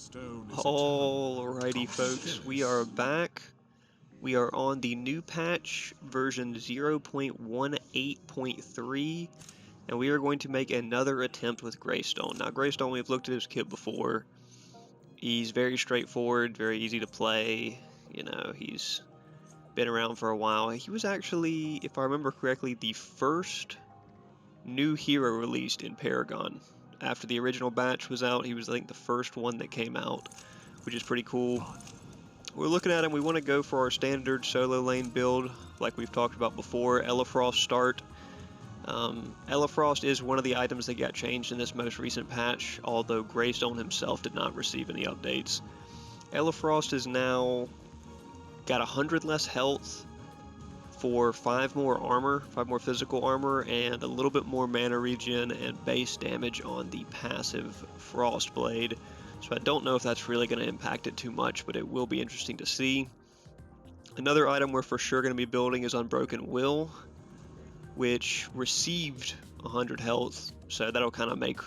Alrighty folks, we are back. We are on the new patch version 0.18.3 and we are going to make another attempt with Greystone. Now Greystone, we've looked at his kit before. He's very straightforward, very easy to play. You know, he's been around for a while. He was actually, if I remember correctly, the first new hero released in Paragon. After the original batch was out, he was, I think, the first one that came out, which is pretty cool. We're looking at him, we want to go for our standard solo lane build, like we've talked about before, Elefrost start. Elefrost is one of the items that got changed in this most recent patch, although Greystone himself did not receive any updates. Elefrost is now got 100 less health for 5 more armor, 5 more physical armor, and a little bit more mana regen and base damage on the passive Frost Blade. So I don't know if that's really going to impact it too much, but it will be interesting to see. Another item we're for sure going to be building is Unbroken Will, which received 100 health, so that'll kind of make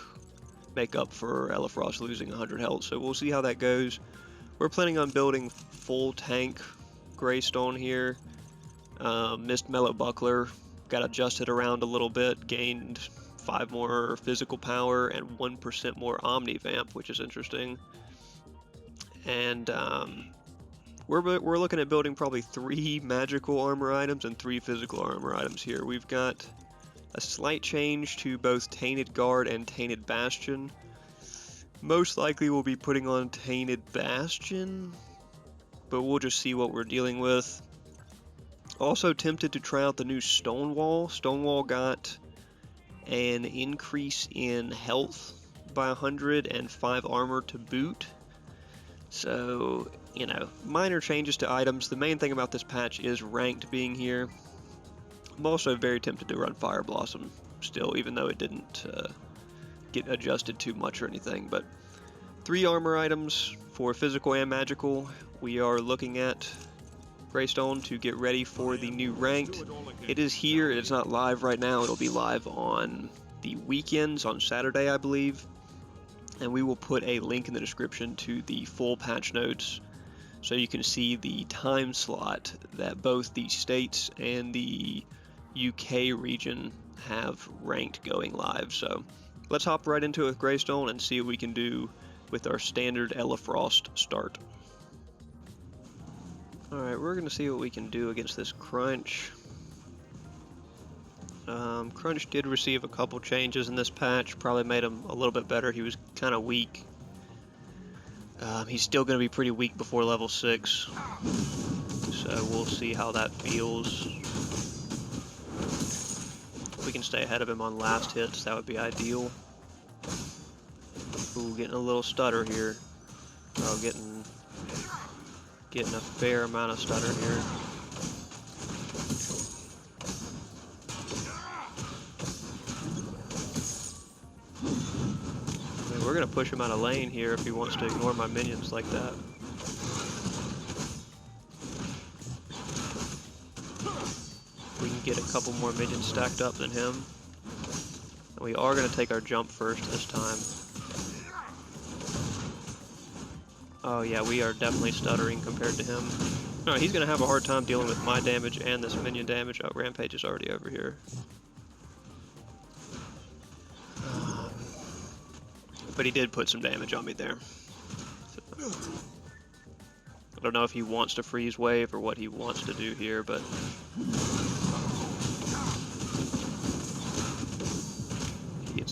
up for Elefrost losing 100 health, so we'll see how that goes. We're planning on building full tank Greystone here. Missed Mellow Buckler, got adjusted around a little bit, gained 5 more physical power and 1% more Omni Vamp, which is interesting. And we're looking at building probably 3 magical armor items and 3 physical armor items here. We've got a slight change to both Tainted Guard and Tainted Bastion. Most likely we'll be putting on Tainted Bastion, but we'll just see what we're dealing with. Also tempted to try out the new Stonewall. Stonewall got an increase in health by 100 and 5 armor to boot. So, you know, minor changes to items. The main thing about this patch is ranked being here. I'm also very tempted to run Fire Blossom still, even though it didn't get adjusted too much or anything. But 3 armor items for physical and magical. We are looking at Greystone to get ready for the new ranked. It is here, it's not live right now, it'll be live on the weekends, on Saturday I believe, and we will put a link in the description to the full patch notes so you can see the time slot that both the States and the UK region have ranked going live. So let's hop right into it with Greystone and see what we can do with our standard Elefrost start. Alright, we're going to see what we can do against this Crunch. Crunch did receive a couple changes in this patch, probably made him a little bit better. He was kind of weak. He's still going to be pretty weak before level 6, so we'll see how that feels. If we can stay ahead of him on last hits, that would be ideal. Ooh, getting a little stutter here. Oh, getting a fair amount of stutter here. I mean, we're gonna push him out of lane here if he wants to ignore my minions like that. We can get a couple more minions stacked up than him. And we are gonna take our jump first this time. Oh yeah, we are definitely stuttering compared to him. Alright, he's going to have a hard time dealing with my damage and this minion damage. Oh, Rampage is already over here. But he did put some damage on me there. So, I don't know if he wants to freeze wave or what he wants to do here, but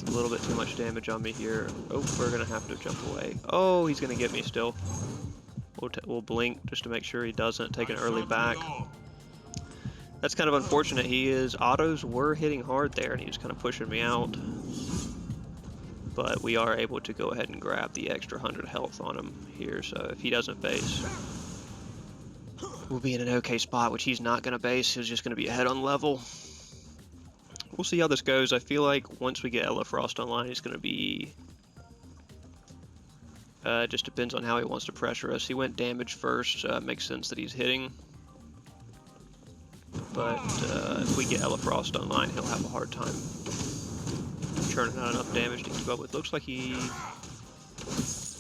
a little bit too much damage on me here. Oh, we're gonna have to jump away. Oh, he's gonna get me still. We'll blink just to make sure he doesn't take an early back. That's kind of unfortunate. Autos were hitting hard there and he was kind of pushing me out. But we are able to go ahead and grab the extra 100 health on him here, so if he doesn't base, we'll be in an okay spot, which he's not gonna base. He's just gonna be ahead on level. We'll see how this goes. I feel like once we get Elefrost online, he's going to be... just depends on how he wants to pressure us. He went damage first, so it makes sense that he's hitting. But if we get Elefrost online, he'll have a hard time churning out enough damage to keep up with. Looks like he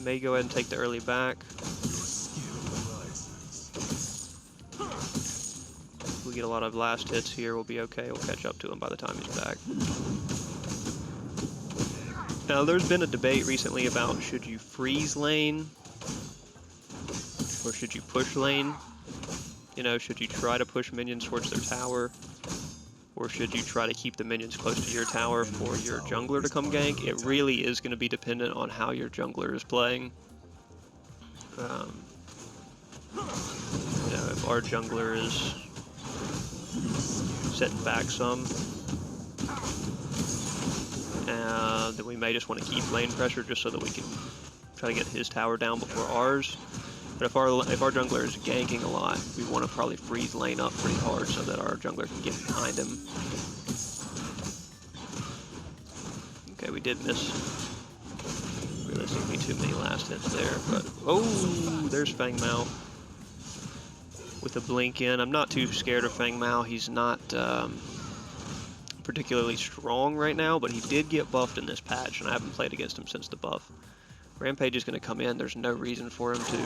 May go ahead and take the early back. If we get a lot of last hits here, we'll be okay. We'll catch up to him by the time he's back. Now, there's been a debate recently about should you freeze lane or should you push lane? You know, should you try to push minions towards their tower? Or should you try to keep the minions close to your tower for your jungler to come gank? It really is going to be dependent on how your jungler is playing. You know, if our jungler is setting back some, then we may just want to keep lane pressure just so that we can try to get his tower down before ours. But if our jungler is ganking a lot, we want to probably freeze lane up pretty hard so that our jungler can get behind him. Okay, we did miss realistically too many last hits there, but oh, there's Fang Mao with a blink in. I'm not too scared of Fang Mao. He's not particularly strong right now, but he did get buffed in this patch, and I haven't played against him since the buff. Rampage is going to come in. There's no reason for him to.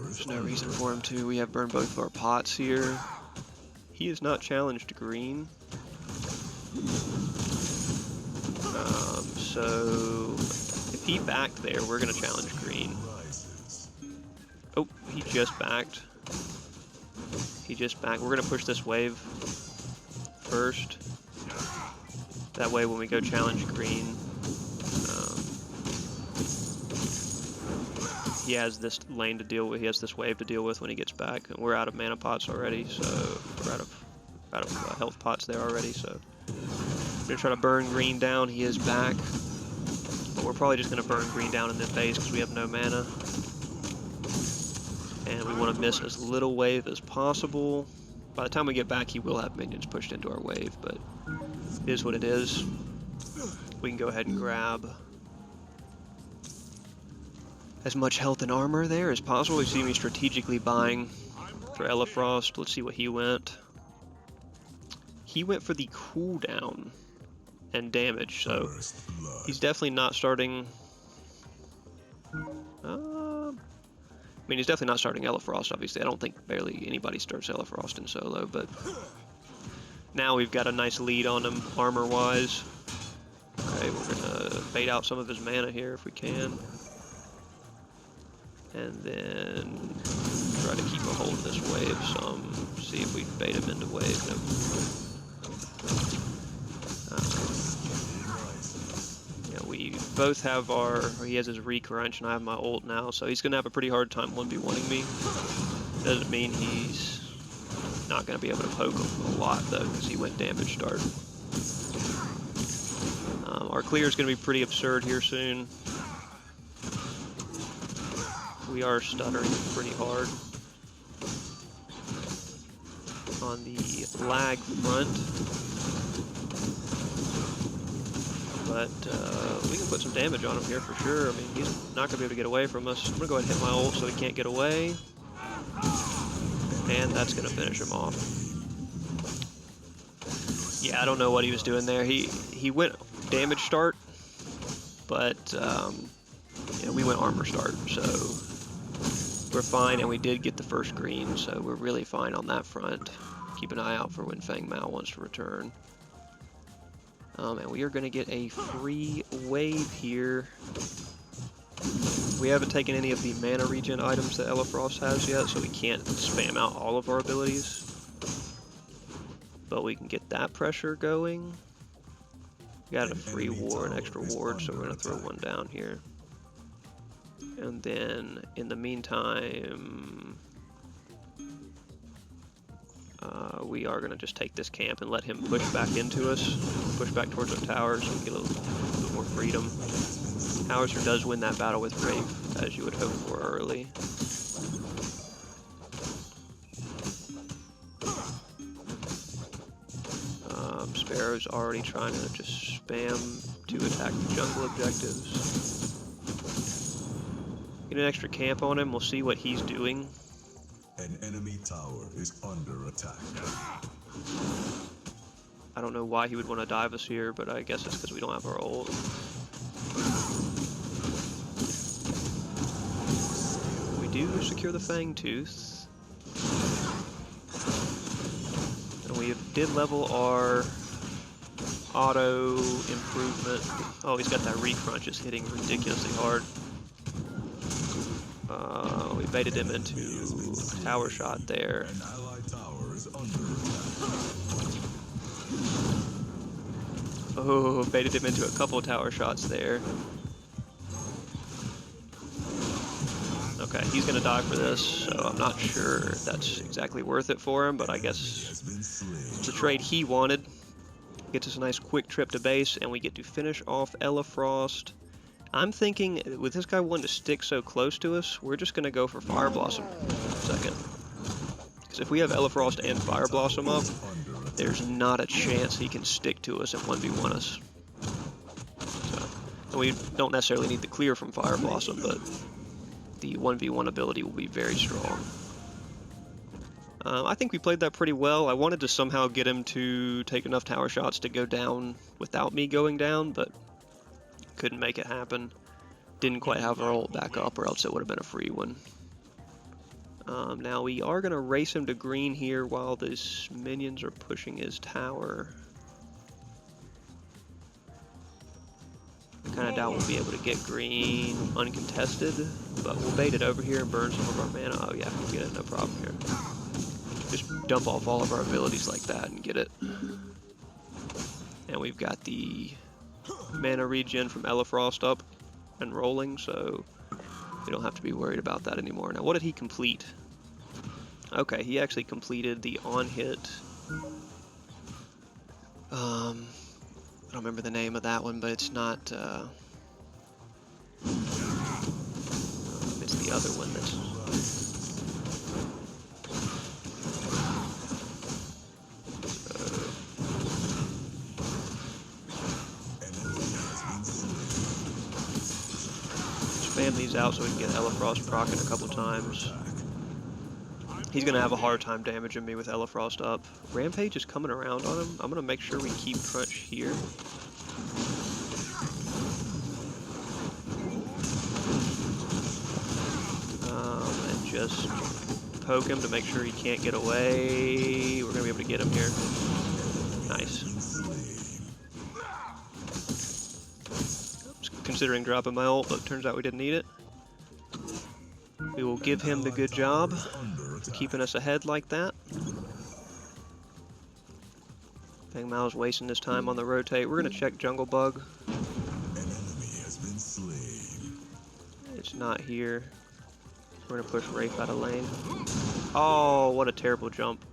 There's no reason for him to. We have burned both of our pots here. He is not challenged green. So if he backed there, we're going to challenge green. Oh, he just backed. He just backed. We're going to push this wave first. That way when we go challenge green, he has this lane to deal with, he has this wave to deal with when he gets back. And we're out of mana pots already, so we're out of health pots there already, so we're going to try to burn green down. He is back, but we're probably just going to burn green down in this phase because we have no mana. And we want to miss as little wave as possible. By the time we get back, he will have minions pushed into our wave, but it is what it is. We can go ahead and grab as much health and armor there as possible. You see me strategically buying for Elefrost. Let's see what he went. He went for the cooldown and damage, so he's definitely not starting. I mean, he's definitely not starting Elefrost, obviously. I don't think barely anybody starts Elefrost in solo, but now we've got a nice lead on him armor-wise. Okay, we're gonna bait out some of his mana here if we can. And then try to keep a hold of this wave some. See if we bait him into wave. Nope. Yeah, we both have he has his recrunch and I have my ult now, so he's gonna have a pretty hard time 1v1ing me. Doesn't mean he's not gonna be able to poke him a lot though, because he went damage start. Our clear is gonna be pretty absurd here soon. We are stuttering pretty hard on the lag front, but we can put some damage on him here for sure. I mean, he's not going to be able to get away from us. I'm going to go ahead and hit my ult so he can't get away, and that's going to finish him off. Yeah, I don't know what he was doing there. He went damage start, but yeah, we went armor start, so we're fine, and we did get the first green, so we're really fine on that front. Keep an eye out for when Fang Mao wants to return. And we are going to get a free wave here. We haven't taken any of the mana regen items that Elefrost has yet, so we can't spam out all of our abilities. But we can get that pressure going. We got a free ward, an extra ward, so we're going to throw one down here. And then, in the meantime, we are going to just take this camp and let him push back into us, push back towards our tower so we get a little bit more freedom. Howitzer does win that battle with Wraith, as you would hope for early. Sparrow's already trying to just spam to attack the jungle objectives. Get an extra camp on him, we'll see what he's doing. An enemy tower is under attack. I don't know why he would want to dive us here, but I guess it's because we don't have our ult. We do secure the Fang Tooth. And we did level our auto improvement. Oh, he's got that recrunch, just hitting ridiculously hard. We baited him into a tower shot there. Oh, baited him into a couple tower shots there. Okay, he's gonna die for this, so I'm not sure if that's exactly worth it for him, but I guess it's a trade he wanted. Gets us a nice quick trip to base, and we get to finish off Elefrost. I'm thinking, with this guy wanting to stick so close to us, we're just gonna go for Fire Blossom second. Because if we have Elefrost and Fire Blossom up, there's not a chance he can stick to us and 1v1 us. So, and we don't necessarily need the clear from Fire Blossom, but the 1v1 ability will be very strong. I think we played that pretty well. I wanted to somehow get him to take enough tower shots to go down without me going down, but couldn't make it happen. Didn't quite have our ult back up, or else it would have been a free one. Now we are going to race him to green here while these minions are pushing his tower. I kind of doubt we'll be able to get green uncontested, but we'll bait it over here and burn some of our mana. Oh yeah, we'll get it, no problem here. Just dump off all of our abilities like that and get it. And we've got the mana regen from Elefrost up and rolling, so we don't have to be worried about that anymore. Now, what did he complete? Okay, he actually completed the on-hit. I don't remember the name of that one, but it's not. It's the other one that's. Spam these out so we can get Elefrost proccing a couple times. He's going to have a hard time damaging me with Elefrost up. Rampage is coming around on him. I'm going to make sure we keep Crunch here. And just poke him to make sure he can't get away. We're going to be able to get him here. Nice. Considering dropping my ult, but turns out we didn't need it. We will give him the good job, keeping us ahead like that. Fang Mao's wasting his time on the rotate. We're going to check Jungle Bug. It's not here. We're going to push Wraith out of lane. Oh, what a terrible jump.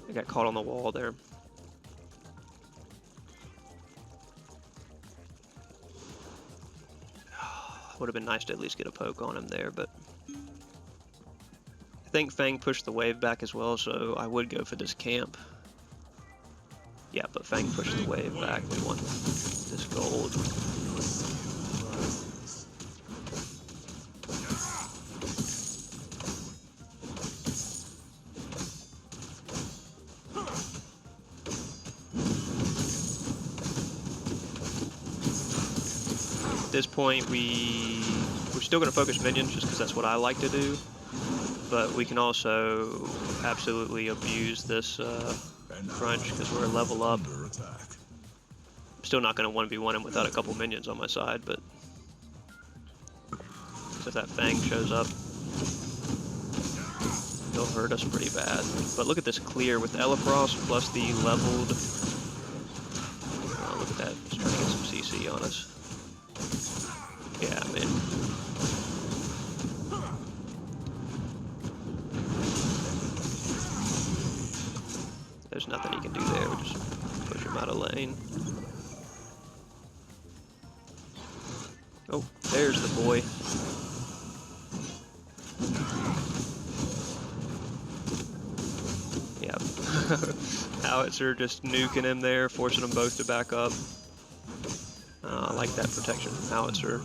I got caught on the wall there. Would have been nice to at least get a poke on him there, but I think Fang pushed the wave back as well, so I would go for this camp. Yeah, but Fang pushed the wave back. We want this gold. At this point, we're still going to focus minions just because that's what I like to do, but we can also absolutely abuse this crunch because we're a level up. I'm still not going to 1v1 him without a couple minions on my side, but if that Fang shows up, he'll hurt us pretty bad. But look at this clear with Elefrost plus the leveled. Oh, look at that, he's trying to get some CC on us. Yeah, man. There's nothing he can do there. We just push him out of lane. Oh, there's the boy. Yep. Howitzer just nuking him there, forcing them both to back up. I like that protection from Howitzer.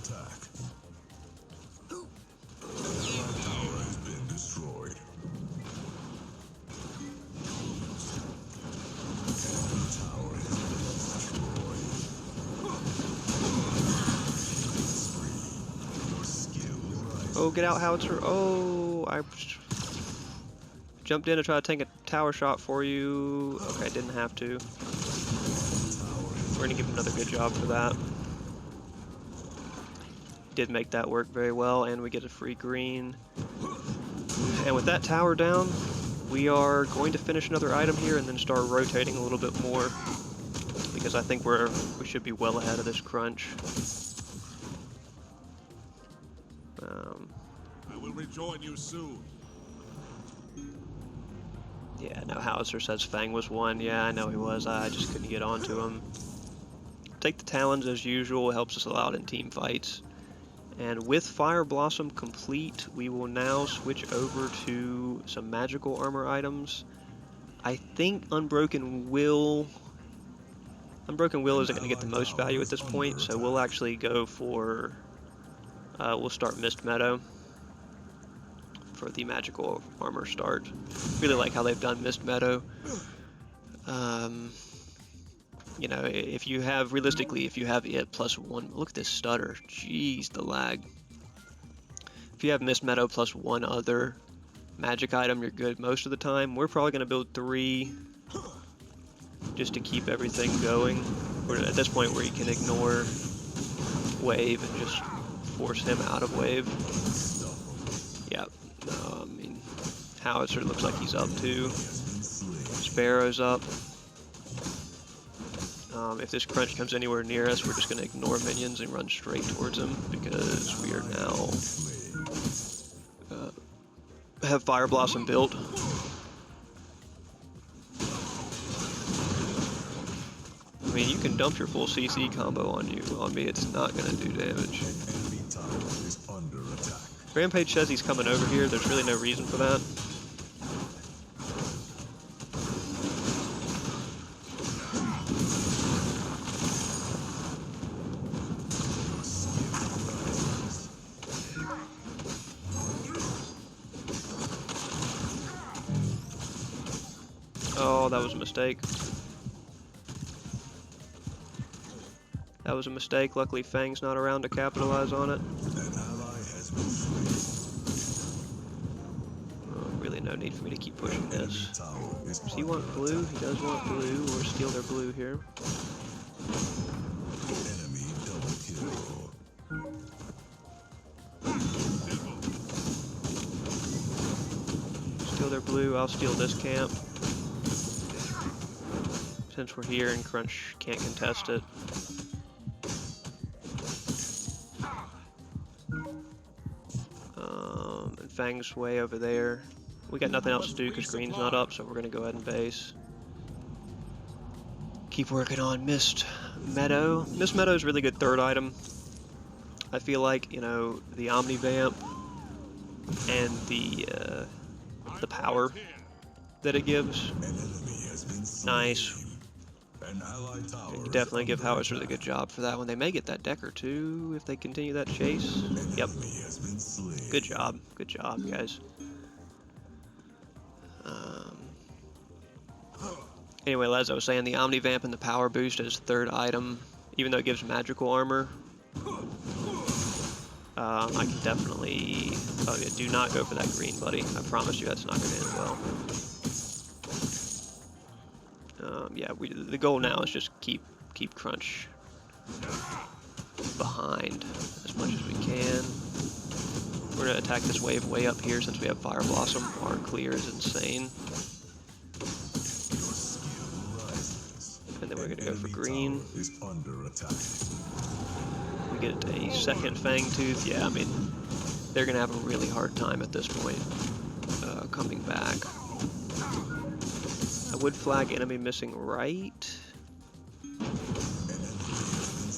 Oh, get out, Howitzer. Oh, I jumped in to try to take a tower shot for you. Okay, didn't have to. We're gonna give him another good job for that. Did make that work very well, and we get a free green. And with that tower down, we are going to finish another item here and then start rotating a little bit more, because I think we should be well ahead of this crunch. I will rejoin you soon. Yeah, no, Howitzer says Fang was one. Yeah, I know he was. I just couldn't get onto him. Take the Talons as usual, helps us a lot in team fights. And with Fire Blossom complete, we will now switch over to some magical armor items. I think Unbroken Will isn't going to get the most value at this point, so we'll actually go for, we'll start Mist Meadow for the magical armor start. Really like how they've done Mist Meadow. You know, realistically, if you have it +1, look at this stutter, jeez, the lag. If you have Mist Meadow plus one other magic item, you're good most of the time. We're probably going to build 3 just to keep everything going. We're at this point where you can ignore wave and just force him out of wave. Yeah, I mean, Howitzer looks like he's up too. Sparrow's up. If this crunch comes anywhere near us, we're just going to ignore minions and run straight towards him, because we are now have Fire Blossom built. I mean, you can dump your full CC combo on me, it's not going to do damage. Rampage says he's coming over here, there's really no reason for that. Oh, that was a mistake. That was a mistake. Luckily, Fang's not around to capitalize on it. Oh, really no need for me to keep pushing this. Does he want blue? He does want blue. Or steal their blue here. Steal their blue. I'll steal this camp. Since we're here and Crunch can't contest it. And Fang's way over there. We got nothing else to do because green's not up, so we're gonna go ahead and base. Keep working on Mist Meadow. Mist Meadow is a really good third item. I feel like, you know, the Omni Vamp and the power that it gives. Nice. You definitely give Howitzer a really good job for that one. They may get that Decker too if they continue that chase. Yep. Good job. Good job, guys. Anyway, as I was saying, the Omni Vamp and the Power Boost is third item. Even though it gives magical armor, I can definitely... Oh yeah, do not go for that green, buddy. I promise you that's not going to end well. Yeah, the goal now is just keep Crunch behind as much as we can. We're going to attack this wave way up here since we have Fire Blossom. Our clear is insane. And then we're going to go for green. We get a second Fang Tooth. Yeah, I mean, they're going to have a really hard time at this point coming back. I would flag enemy missing right,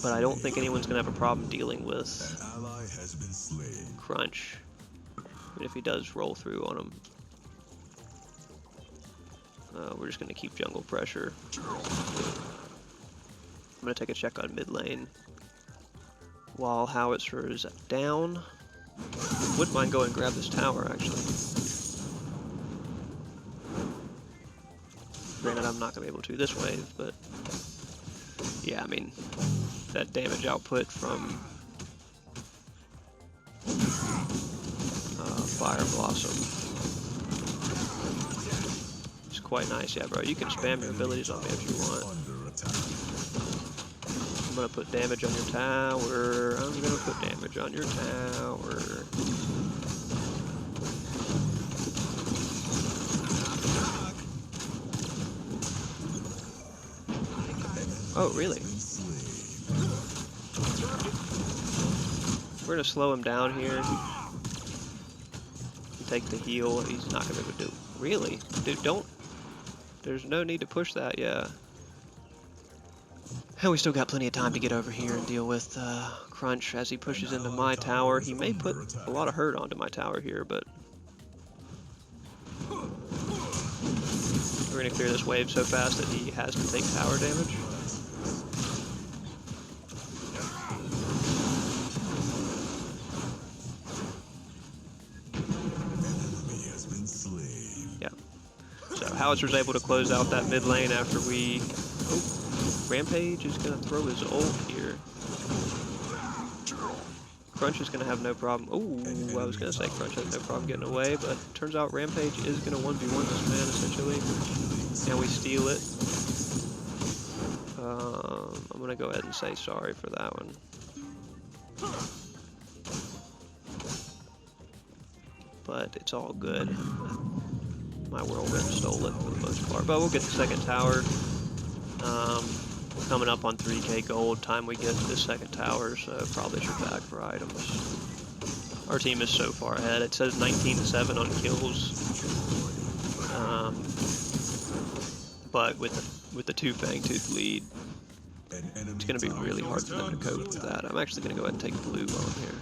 but I don't think anyone's going to have a problem dealing with Crunch, even if he does roll through on him. We're just going to keep jungle pressure. I'm going to take a check on mid lane while Howitzer is down. Wouldn't mind going and grab this tower, actually. Granted, I'm not going to be able to this wave, but yeah, I mean, that damage output from Fire Blossom. It's quite nice, yeah, bro. You can spam your abilities on me if you want. I'm gonna put damage on your tower. I'm gonna put damage on your tower. Oh, really? We're gonna slow him down here. Take the heal. He's not gonna be able to do. Really? Dude, don't. There's no need to push that, yeah. And we still got plenty of time to get over here and deal with Crunch as he pushes into my tower. He may put a lot of hurt onto my tower here, but we're gonna clear this wave so fast that he has to take tower damage. Yeah. So Howitzer's able to close out that mid lane after we... Oh, Rampage is gonna throw his ult here. Crunch is gonna have no problem. Oh, I was gonna say Crunch has no problem getting away, but turns out Rampage is gonna 1v1 this man essentially. And we steal it. I'm gonna go ahead and say sorry for that one. But it's all good. My whirlwind stole it for the most part. But we'll get the second tower. We're coming up on 3k gold time we get to the second tower, so probably should back for items. Our team is so far ahead. It says 19-7 on kills. But with the two Fangtooth lead, it's going to be really hard for them to cope with that. I'm actually going to go ahead and take blue while I'm here.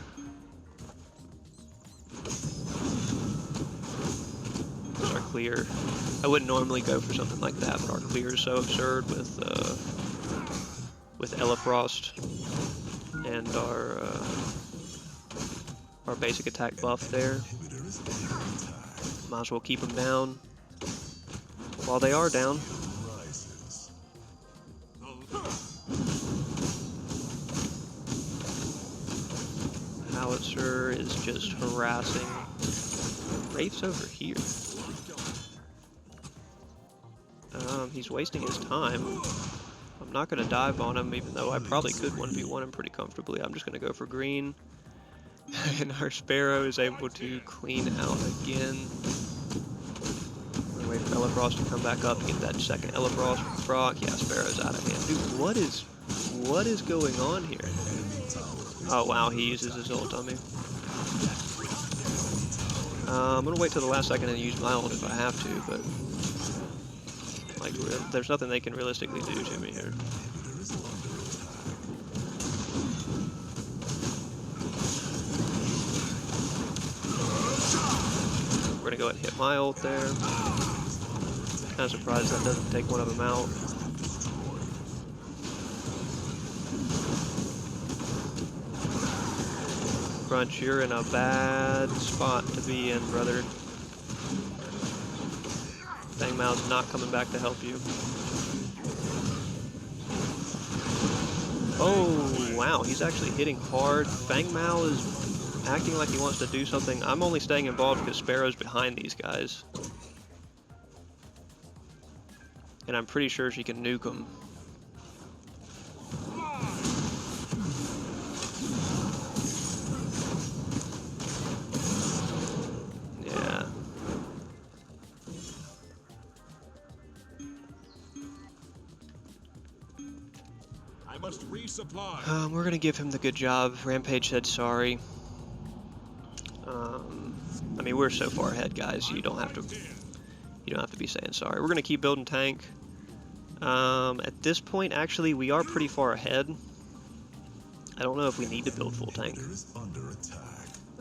Our clear. I wouldn't normally go for something like that, but our clear is so absurd with Elefrost and our basic attack buff there. Might as well keep them down while they are down. Howitzer is just harassing. Wraith's over here. He's wasting his time. I'm not going to dive on him, even though I probably could 1v1 him pretty comfortably. I'm just going to go for green. And our Sparrow is able to clean out again. Wait for Elefrost to come back up and get that second Elefrost proc. Yeah, Sparrow's out of hand. Dude, what is going on here? Oh wow, he uses his ult on me. I'm gonna wait till the last second and use my ult if I have to, but like, there's nothing they can realistically do to me here. We're gonna go ahead and hit my ult there. Kind of surprised that doesn't take one of them out. Crunch, you're in a bad spot to be in, brother. Fang Mao's not coming back to help you. Oh, wow, he's actually hitting hard. Fang Mao is acting like he wants to do something. I'm only staying involved because Sparrow's behind these guys. And I'm pretty sure she can nuke them. Yeah. I must resupply. We're gonna give him the good job. Rampage said sorry. I mean, we're so far ahead, guys. You don't have to be saying sorry. We're gonna keep building tank. At this point, actually, we are pretty far ahead. I don't know if we need to build full tank.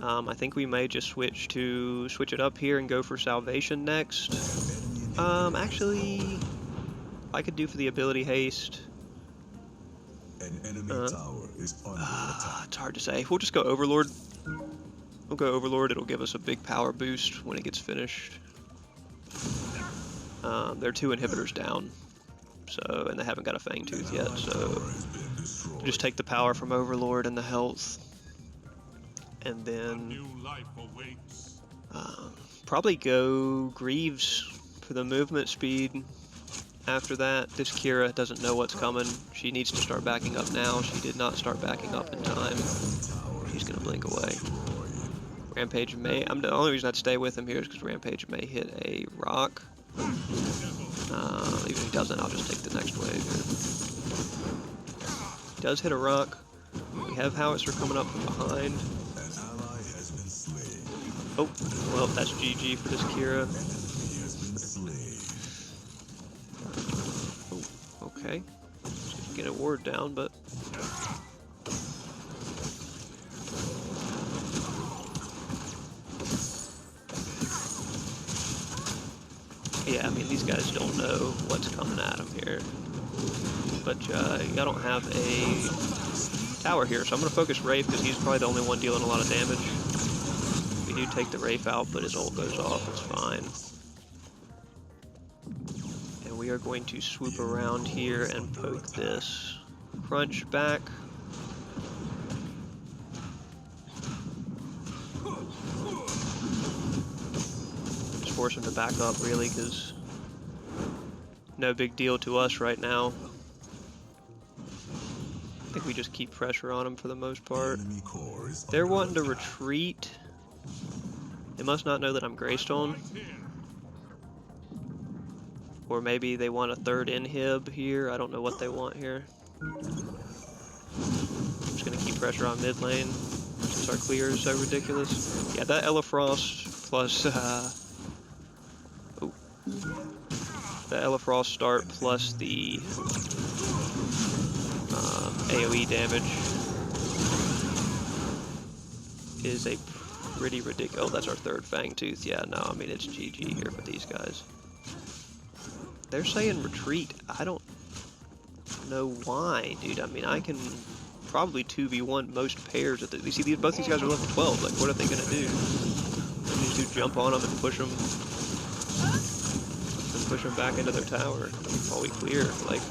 I think we may just switch it up here and go for Salvation next. Actually, I could do for the ability haste. An enemy tower is under attack. It's hard to say. We'll just go Overlord. We'll go Overlord. It'll give us a big power boost when it gets finished. They're 2 inhibitors down, so, and they haven't got a Fangtooth yet, so just take the power from Overlord and the health, and then Probably go Greaves for the movement speed. After that, this Kira doesn't know what's coming. She needs to start backing up now. She did not start backing up in time. She's gonna blink away. Rampage may. The only reason I'd stay with him here is because Rampage may hit a rock. Even if he doesn't, I'll just take the next wave here. He does hit a rock. We have Howitzer coming up from behind. Oh, well, that's GG for this Kira. Oh, okay. Just get a ward down, but... Yeah, I mean, these guys don't know what's coming at them here. But I don't have a tower here, so I'm going to focus Wraith because he's probably the only one dealing a lot of damage. We do take the Wraith out, but his ult goes off, it's fine. And we are going to swoop around here and poke this Crunch back. Just force him to back up, really, because no big deal to us right now. I think we just keep pressure on them for the most part. They're wanting to retreat. They must not know that I'm Greystone. Or maybe they want a third inhib here. I don't know what they want here. I'm just gonna keep pressure on mid lane since our clear is so ridiculous. Yeah, that Elefrost plus the Elefrost start plus the AoE damage is a pretty ridiculous. Oh, that's our third Fang Tooth. Yeah, no, I mean, it's GG here for these guys. They're saying retreat. I don't know why, dude. I mean, I can probably 2v1 most pairs. You see, both these guys are level 12. Like, what are they gonna do? They just do jump on them and push them. And push them back into their tower while we clear. Like,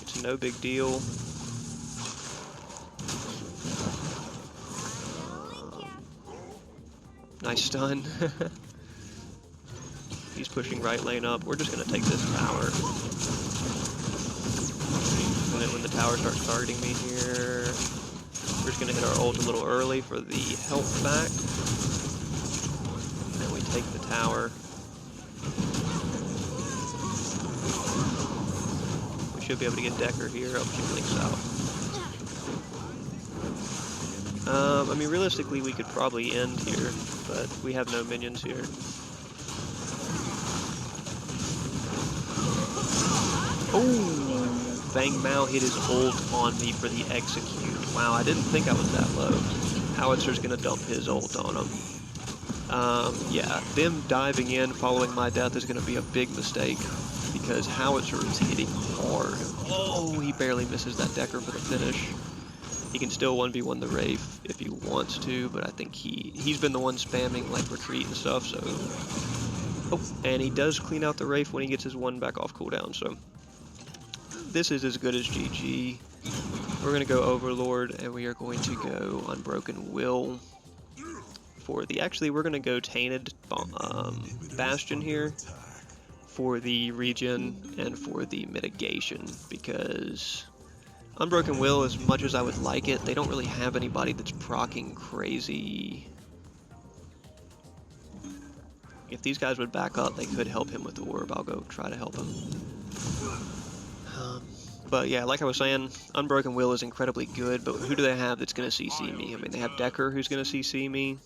it's no big deal. Nice stun. He's pushing right lane up. We're just gonna take this tower. And then when the tower starts targeting me here, we're just gonna hit our ult a little early for the health back. And then we take the tower. We should be able to get Decker here. Oh, she blinks out. I mean, realistically, we could probably end here, but we have no minions here. Oh! Bang Mao hit his ult on me for the execute. Wow, I didn't think I was that low. Howitzer's gonna dump his ult on him. Yeah, them diving in following my death is gonna be a big mistake, because Howitzer is hitting hard. Oh, he barely misses that Decker for the finish. He can still 1v1 the Wraith if he wants to, but I think he's been the one spamming like retreat and stuff, so... Oh, and he does clean out the Wraith when he gets his one back off cooldown, so... This is as good as GG. We're going to go Overlord, and we are going to go Unbroken Will for the... Actually, we're going to go Tainted Bastion here for the regen and for the mitigation, because... Unbroken Will, as much as I would like it, they don't really have anybody that's proccing crazy. If these guys would back up, they could help him with the orb. I'll go try to help him. But yeah, like I was saying, Unbroken Will is incredibly good, but who do they have that's going to CC me? I mean, they have Decker, who's going to CC me,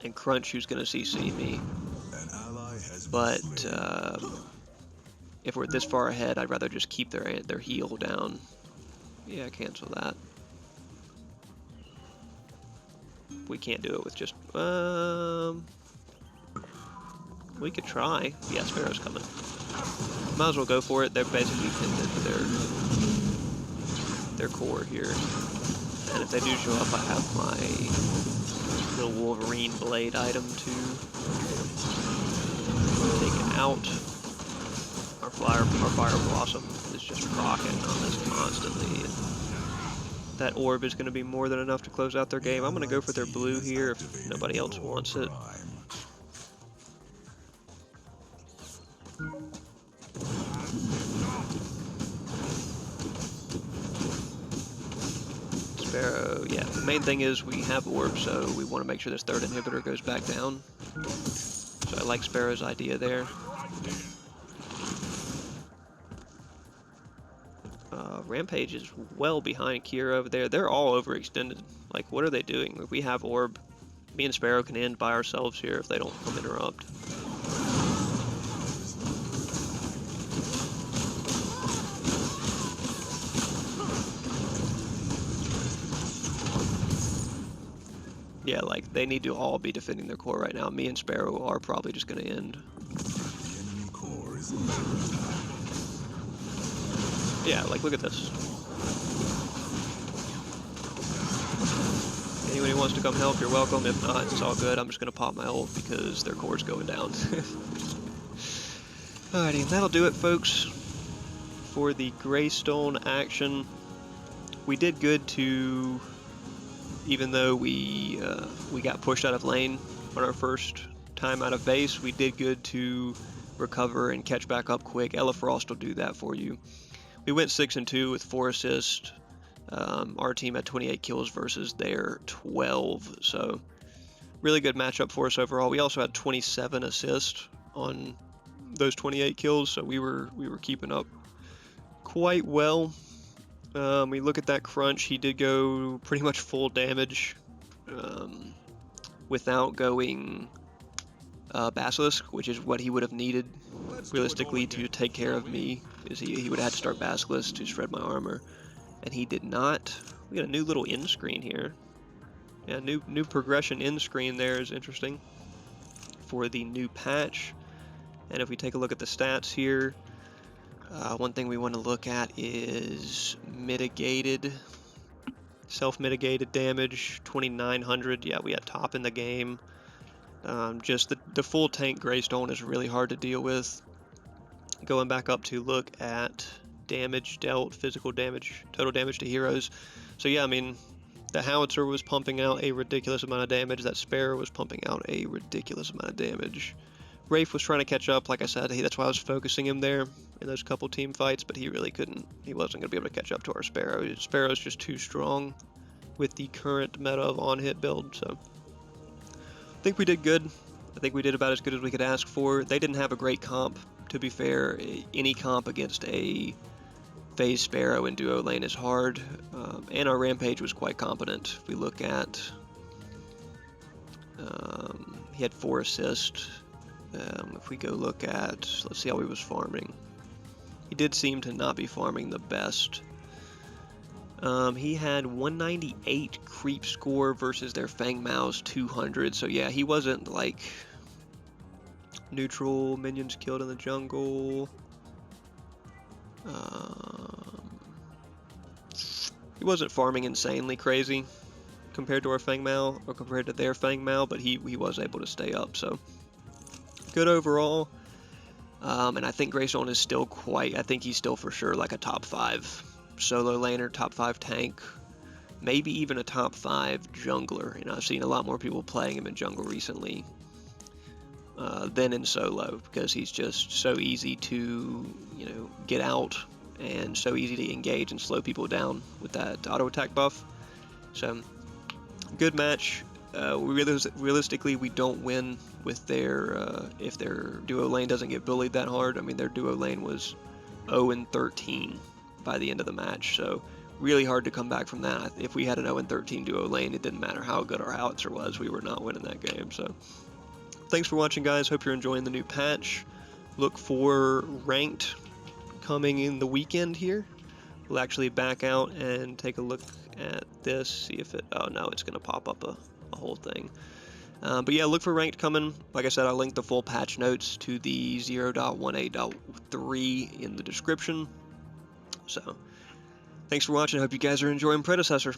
and Crunch, who's going to CC me. But if we're this far ahead, I'd rather just keep their heal down. Yeah, cancel that. We can't do it with just... we could try. Yeah, Sparrow's coming. Might as well go for it. They're basically pinned into their core here. And if they do show up, I have my little Wolverine blade item to take it out. Our Fire Blossom is just rocking on this constantly. that orb is going to be more than enough to close out their game. I'm going to go for their blue Has here if activated nobody else your wants it. prime. Sparrow, yeah. The main thing is we have orb, so we want to make sure this third inhibitor goes back down. So I like Sparrow's idea there. Rampage is well behind Kira over there. They're all overextended. Like, what are they doing? If we have orb, me and Sparrow can end by ourselves here if they don't come interrupt. Yeah, like, they need to all be defending their core right now. Me and Sparrow are probably just going to end. The enemy core is Yeah, like, look at this. Anyone who wants to come help, you're welcome. If not, it's all good. I'm just going to pop my ult because their core's going down. Alrighty, and that'll do it, folks, for the Greystone action. We did good to, even though we got pushed out of lane on our first time out of base, we did good to recover and catch back up quick. Ella Frost will do that for you. We went 6-2 with 4 assists. Our team had 28 kills versus their 12, so really good matchup for us overall. We also had 27 assists on those 28 kills, so we were keeping up quite well. We look at that crunch. He did go pretty much full damage without going Basilisk, which is what he would have needed realistically to take care of me. Is he would have had to start Basilisk to shred my armor, and he did not. We got a new little end screen here. Yeah, new progression end screen there is interesting for the new patch. And if we take a look at the stats here, one thing we want to look at is mitigated, self-mitigated damage, 2,900. Yeah, we had top in the game. Just the full tank Greystone is really hard to deal with. Going back up to look at damage dealt, physical damage, total damage to heroes. So yeah, I mean, the Howitzer was pumping out a ridiculous amount of damage. That Sparrow was pumping out a ridiculous amount of damage. Rafe was trying to catch up, like I said. That's why I was focusing him there in those couple team fights, but he really couldn't. He wasn't going to be able to catch up to our Sparrow. Sparrow's just too strong with the current meta of on-hit build, so I think we did good. I think we did about as good as we could ask for. They didn't have a great comp, to be fair. Any comp against a phase Sparrow in duo lane is hard, and our Rampage was quite competent. If we look at, he had 4 assists. If we go look at, let's see how he was farming. He did seem to not be farming the best. He had 198 creep score versus their Fang Mao's 200. So yeah, he wasn't like neutral minions killed in the jungle. He wasn't farming insanely crazy compared to our Fang Mao or compared to their Fang Mao, but he was able to stay up. So good overall. And I think Greystone is still I think he's still for sure like a top 5 solo laner, top 5 tank, maybe even a top 5 jungler. You know, I've seen a lot more people playing him in jungle recently than in solo, because he's just so easy to, you know, get out and so easy to engage and slow people down with that auto attack buff. So good match. Realistically, we don't win with their if their duo lane doesn't get bullied that hard. I mean, their duo lane was 0-13 by the end of the match, so really hard to come back from that. If we had an 0-13 duo lane, it didn't matter how good our Howitzer was, we were not winning that game. So thanks for watching, guys. Hope you're enjoying the new patch. Look for ranked coming in the weekend here. We'll actually back out and take a look at this, see if it, oh no, it's going to pop up a whole thing. But yeah, look for ranked coming. Like I said, I'll link the full patch notes to the 0.18.3 in the description. So, thanks for watching. I hope you guys are enjoying Predecessor.